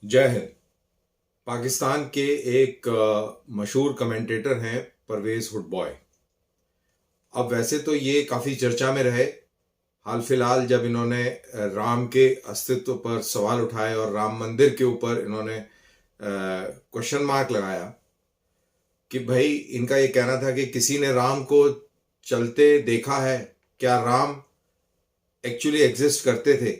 जय हिंद। पाकिस्तान के एक मशहूर कमेंटेटर हैं परवेज हुडबॉय। अब वैसे तो ये काफ़ी चर्चा में रहे। हाल फिलहाल जब इन्होंने राम के अस्तित्व पर सवाल उठाए और राम मंदिर के ऊपर इन्होंने क्वेश्चन मार्क लगाया कि भाई इनका ये कहना था कि किसी ने राम को चलते देखा है, क्या राम एक्चुअली एग्जिस्ट करते थे।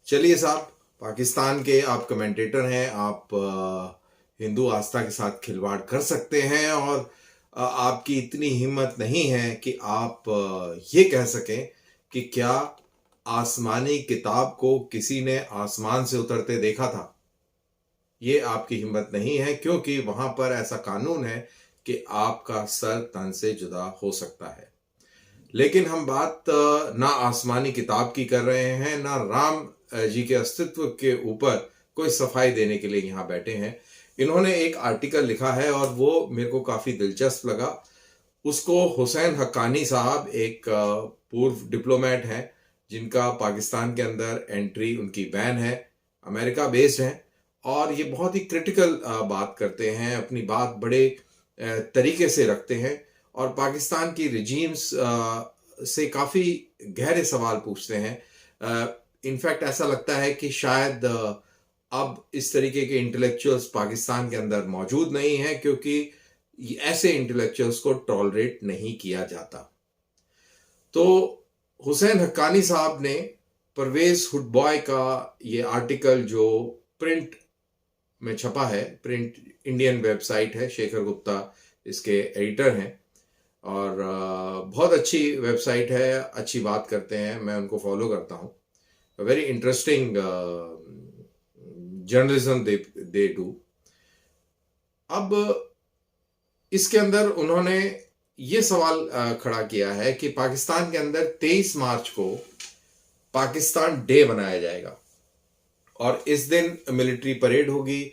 चलिए साहब, पाकिस्तान के आप कमेंटेटर हैं, आप हिंदू आस्था के साथ खिलवाड़ कर सकते हैं और आपकी इतनी हिम्मत नहीं है कि आप ये कह सकें कि क्या आसमानी किताब को किसी ने आसमान से उतरते देखा था। ये आपकी हिम्मत नहीं है क्योंकि वहां पर ऐसा कानून है कि आपका सर तन से जुदा हो सकता है। लेकिन हम बात ना आसमानी किताब की कर रहे हैं, ना राम जी के अस्तित्व के ऊपर कोई सफाई देने के लिए यहाँ बैठे हैं। इन्होंने एक आर्टिकल लिखा है और वो मेरे को काफ़ी दिलचस्प लगा। उसको हुसैन हक्कानी साहब एक पूर्व डिप्लोमेट हैं जिनका पाकिस्तान के अंदर एंट्री उनकी बैन है, अमेरिका बेस्ड हैं और ये बहुत ही क्रिटिकल बात करते हैं, अपनी बात बड़े तरीके से रखते हैं और पाकिस्तान की रिजीम्स से काफ़ी गहरे सवाल पूछते हैं। इनफैक्ट ऐसा लगता है कि शायद अब इस तरीके के इंटेलेक्चुअल्स पाकिस्तान के अंदर मौजूद नहीं हैं क्योंकि ऐसे इंटेलेक्चुअल्स को टॉलरेट नहीं किया जाता। तो हुसैन हक्कानी साहब ने परवेज हुडबॉय का ये आर्टिकल जो प्रिंट में छपा है, प्रिंट इंडियन वेबसाइट है, शेखर गुप्ता इसके एडिटर हैं और बहुत अच्छी वेबसाइट है, अच्छी बात करते हैं, मैं उनको फॉलो करता हूँ। Very interesting journalism they do. अब इसके अंदर उन्होंने ये सवाल खड़ा किया है कि पाकिस्तान के अंदर 23 मार्च को पाकिस्तान डे मनाया जाएगा और इस दिन मिलिट्री परेड होगी,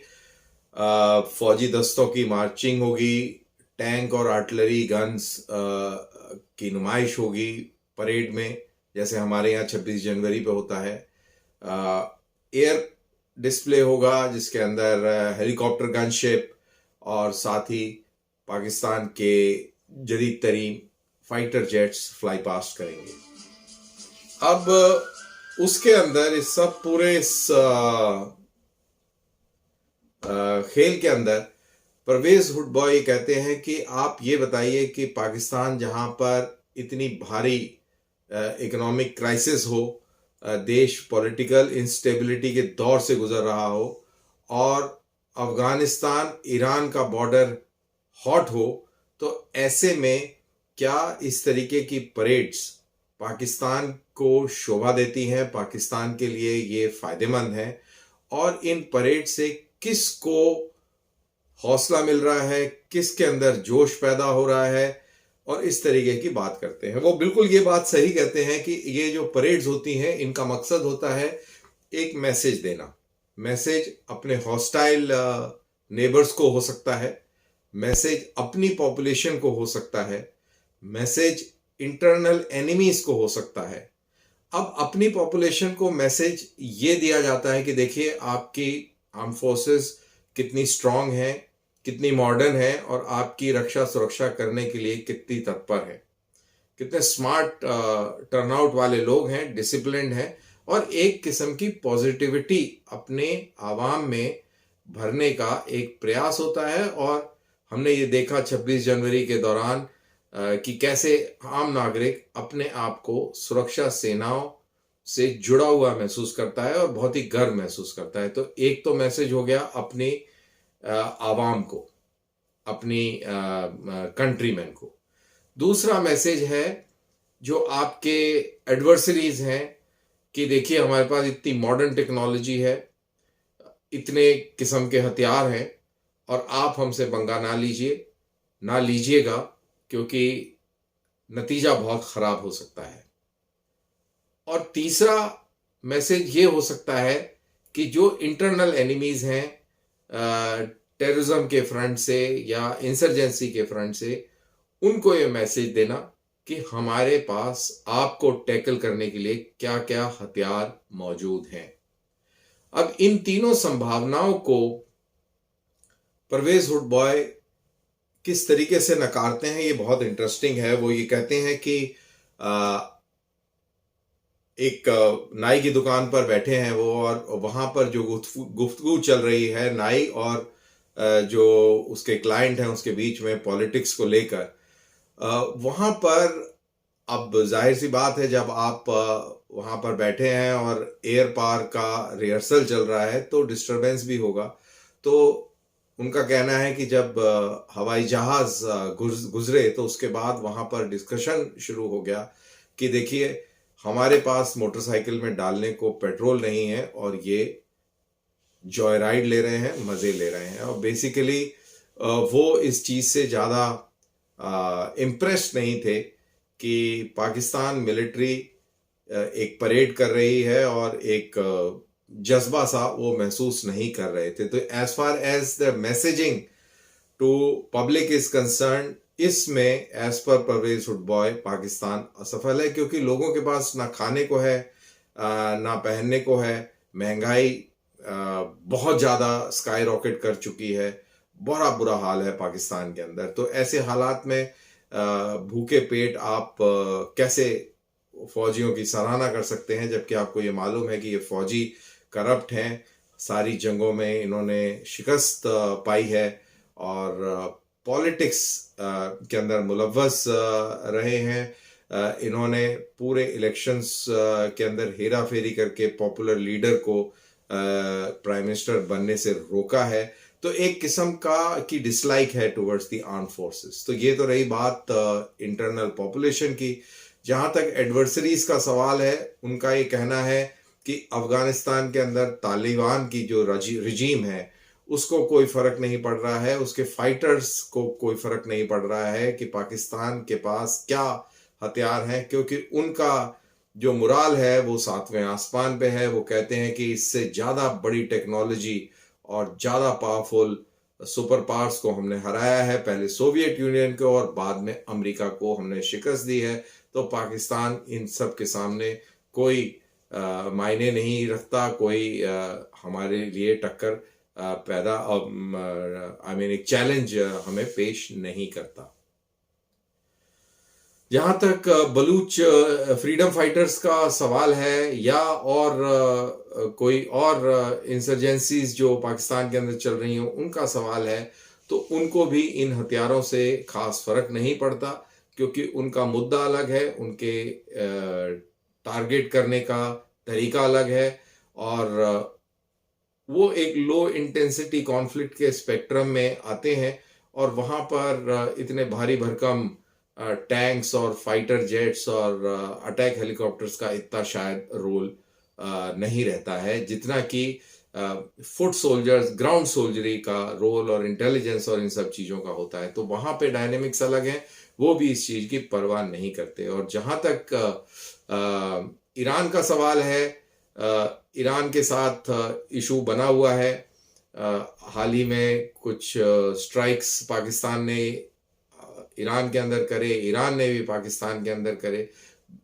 फौजी दस्तों की मार्चिंग होगी, टैंक और आर्टिलरी गन्स की नुमाइश होगी परेड में, जैसे हमारे यहाँ 26 जनवरी पे होता है। एयर डिस्प्ले होगा जिसके अंदर हेलीकॉप्टर गनशिप और साथ ही पाकिस्तान के जदीद तरीन फाइटर जेट्स फ्लाई पास्ट करेंगे। अब उसके अंदर इस सब पूरे इस खेल के अंदर परवेज हुडबॉय कहते हैं कि आप ये बताइए कि पाकिस्तान जहां पर इतनी भारी इकोनॉमिक क्राइसिस हो, देश पॉलिटिकल इंस्टेबिलिटी के दौर से गुजर रहा हो और अफगानिस्तान ईरान का बॉर्डर हॉट हो, तो ऐसे में क्या इस तरीके की परेड्स पाकिस्तान को शोभा देती हैं, पाकिस्तान के लिए ये फायदेमंद है और इन परेड से किसको हौसला मिल रहा है, किसके अंदर जोश पैदा हो रहा है और इस तरीके की बात करते हैं। वो बिल्कुल ये बात सही कहते हैं कि ये जो परेड्स होती हैं इनका मकसद होता है एक मैसेज देना। मैसेज अपने हॉस्टाइल नेबर्स को हो सकता है, मैसेज अपनी पॉपुलेशन को हो सकता है, मैसेज इंटरनल एनिमीज को हो सकता है। अब अपनी पॉपुलेशन को मैसेज ये दिया जाता है कि देखिए आपकी आर्म फोर्सेस कितनी स्ट्रांग है, कितनी मॉडर्न है और आपकी रक्षा सुरक्षा करने के लिए कितनी तत्पर है, कितने स्मार्ट टर्नआउट वाले लोग हैं, डिसिप्लिन्ड हैं और एक किस्म की पॉजिटिविटी अपने आवाम में भरने का एक प्रयास होता है। और हमने ये देखा 26 जनवरी के दौरान कि कैसे आम नागरिक अपने आप को सुरक्षा सेनाओं से जुड़ा हुआ महसूस करता है और बहुत ही गर्व महसूस करता है। तो एक तो मैसेज हो गया अपनी आवाम को, अपनी कंट्रीमैन को। दूसरा मैसेज है जो आपके एडवर्सरीज हैं कि देखिए हमारे पास इतनी मॉडर्न टेक्नोलॉजी है, इतने किस्म के हथियार हैं और आप हमसे पंगा ना लीजिएगा क्योंकि नतीजा बहुत खराब हो सकता है। और तीसरा मैसेज ये हो सकता है कि जो इंटरनल एनिमीज हैं टेररिज्म के फ्रंट से या इंसर्जेंसी के फ्रंट से, उनको ये मैसेज देना कि हमारे पास आपको टैकल करने के लिए क्या क्या हथियार मौजूद हैं। अब इन तीनों संभावनाओं को परवेज हुडबॉय किस तरीके से नकारते हैं, ये बहुत इंटरेस्टिंग है। वो ये कहते हैं कि एक नाई की दुकान पर बैठे हैं वो, और वहां पर जो गुफ्तगू चल रही है नाई और जो उसके क्लाइंट हैं उसके बीच में पॉलिटिक्स को लेकर, वहां पर अब जाहिर सी बात है जब आप वहां पर बैठे हैं और एयर पार का रिहर्सल चल रहा है तो डिस्टरबेंस भी होगा। तो उनका कहना है कि जब हवाई जहाज गुजरे तो उसके बाद वहां पर डिस्कशन शुरू हो गया कि देखिए हमारे पास मोटरसाइकिल में डालने को पेट्रोल नहीं है और ये जॉय राइड ले रहे हैं, मजे ले रहे हैं। और बेसिकली वो इस चीज से ज्यादा इम्प्रेस्ड नहीं थे कि पाकिस्तान मिलिट्री एक परेड कर रही है और एक जज्बा सा वो महसूस नहीं कर रहे थे। तो as far as the messaging to public is concern, इसमें एज पर परवेज हुडबॉय पाकिस्तान असफल है, क्योंकि लोगों के पास ना खाने को है ना पहनने को है। महंगाई बहुत ज्यादा स्काई रॉकेट कर चुकी है, बड़ा बुरा हाल है पाकिस्तान के अंदर। तो ऐसे हालात में भूखे पेट आप कैसे फौजियों की सराहना कर सकते हैं, जबकि आपको ये मालूम है कि ये फौजी करप्ट हैं, सारी जंगों में इन्होंने शिकस्त पाई है और पॉलिटिक्स के अंदर मुलव्वस रहे हैं। इन्होंने पूरे इलेक्शंस के अंदर हेरा फेरी करके पॉपुलर लीडर को प्राइम मिनिस्टर बनने से रोका है। तो एक किस्म की डिसलाइक है टुवर्ड्स द आर्म्ड फोर्सेस। तो ये तो रही बात इंटरनल पॉपुलेशन की। जहां तक एडवर्सरीज का सवाल है, उनका ये कहना है कि अफगानिस्तान के अंदर तालिबान की जो रजीम है उसको कोई फर्क नहीं पड़ रहा है, उसके फाइटर्स को कोई फर्क नहीं पड़ रहा है कि पाकिस्तान के पास क्या हथियार हैं, क्योंकि उनका जो मुराल है वो 7वें आसमान पे है। वो कहते हैं कि इससे ज्यादा बड़ी टेक्नोलॉजी और ज्यादा पावरफुल सुपर पावर्स को हमने हराया है, पहले सोवियत यूनियन को और बाद में अमेरिका को हमने शिकस्त दी है। तो पाकिस्तान इन सब के सामने कोई मायने नहीं रखता, कोई हमारे लिए टक्कर पैदा आई मीन एक चैलेंज हमें पेश नहीं करता। जहां तक बलूच फ्रीडम फाइटर्स का सवाल है या और कोई और इंसर्जेंसीज जो पाकिस्तान के अंदर चल रही हो उनका सवाल है, तो उनको भी इन हथियारों से खास फर्क नहीं पड़ता, क्योंकि उनका मुद्दा अलग है, उनके टारगेट करने का तरीका अलग है और वो एक लो इंटेंसिटी कॉन्फ्लिक्ट के स्पेक्ट्रम में आते हैं और वहां पर इतने भारी भरकम टैंक्स और फाइटर जेट्स और अटैक हेलीकॉप्टर्स का इतना शायद रोल नहीं रहता है जितना कि फुट सोल्जर्स, ग्राउंड सोल्जरी का रोल और इंटेलिजेंस और इन सब चीज़ों का होता है। तो वहां पे डायनेमिक्स अलग हैं, वो भी इस चीज़ की परवाह नहीं करते। और जहां तक ईरान का सवाल है, ईरान के साथ इशू बना हुआ है। हाल ही में कुछ स्ट्राइक्स पाकिस्तान ने ईरान के अंदर करे, ईरान ने भी पाकिस्तान के अंदर करे।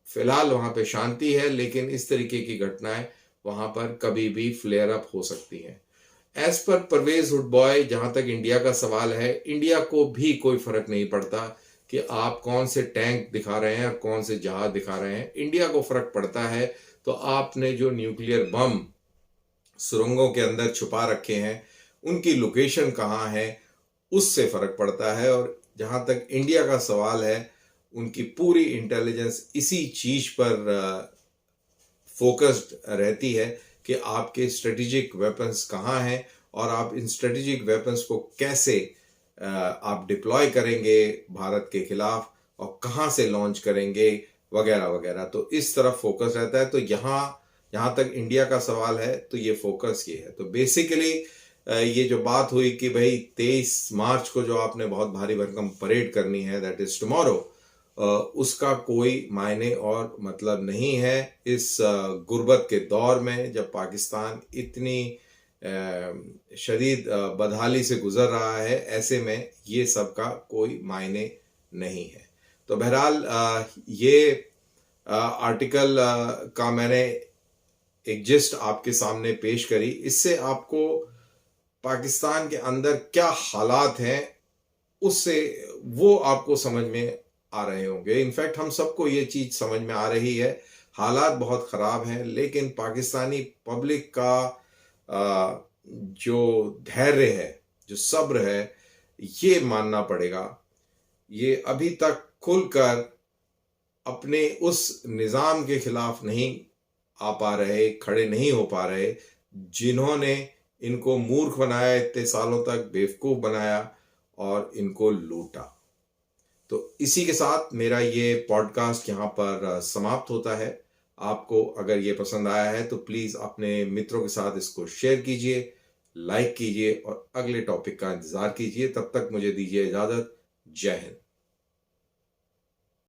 फिलहाल वहां पे शांति है, लेकिन इस तरीके की घटनाएं वहां पर कभी भी फ्लेयर अप हो सकती हैं। एज पर परवेज हुडबॉय, जहां तक इंडिया का सवाल है, इंडिया को भी कोई फर्क नहीं पड़ता कि आप कौन से टैंक दिखा रहे हैं और कौन से जहाज दिखा रहे हैं। इंडिया को फर्क पड़ता है तो आपने जो न्यूक्लियर बम सुरंगों के अंदर छुपा रखे हैं उनकी लोकेशन कहाँ है, उससे फर्क पड़ता है। और जहां तक इंडिया का सवाल है, उनकी पूरी इंटेलिजेंस इसी चीज पर फोकस्ड रहती है कि आपके स्ट्रेटेजिक वेपन्स कहाँ हैं और आप इन स्ट्रेटेजिक वेपन्स को कैसे आप डिप्लॉय करेंगे भारत के खिलाफ और कहाँ से लॉन्च करेंगे वगैरह वगैरह। तो इस तरफ फोकस रहता है। तो जहाँ तक इंडिया का सवाल है तो ये फोकस ये है। तो बेसिकली ये जो बात हुई कि भाई 23 मार्च को जो आपने बहुत भारी भरकम परेड करनी है, दैट इज टुमारो, उसका कोई मायने और मतलब नहीं है इस गुर्बत के दौर में, जब पाकिस्तान इतनी शदीद बदहाली से गुजर रहा है। ऐसे में ये सब का कोई मायने नहीं है। तो बहरहाल ये आर्टिकल का मैंने एक जिस्ट आपके सामने पेश करी। इससे आपको पाकिस्तान के अंदर क्या हालात हैं उससे वो आपको समझ में आ रहे होंगे। इनफैक्ट हम सबको ये चीज समझ में आ रही है, हालात बहुत खराब हैं, लेकिन पाकिस्तानी पब्लिक का जो धैर्य है, जो सब्र है, ये मानना पड़ेगा। ये अभी तक खुलकर अपने उस निज़ाम के खिलाफ नहीं आ पा रहे, खड़े नहीं हो पा रहे, जिन्होंने इनको मूर्ख बनाया, इतने सालों तक बेवकूफ़ बनाया और इनको लूटा। तो इसी के साथ मेरा ये पॉडकास्ट यहाँ पर समाप्त होता है। आपको अगर ये पसंद आया है तो प्लीज़ अपने मित्रों के साथ इसको शेयर कीजिए, लाइक कीजिए और अगले टॉपिक का इंतज़ार कीजिए। तब तक मुझे दीजिए इजाज़त। जय हिंद।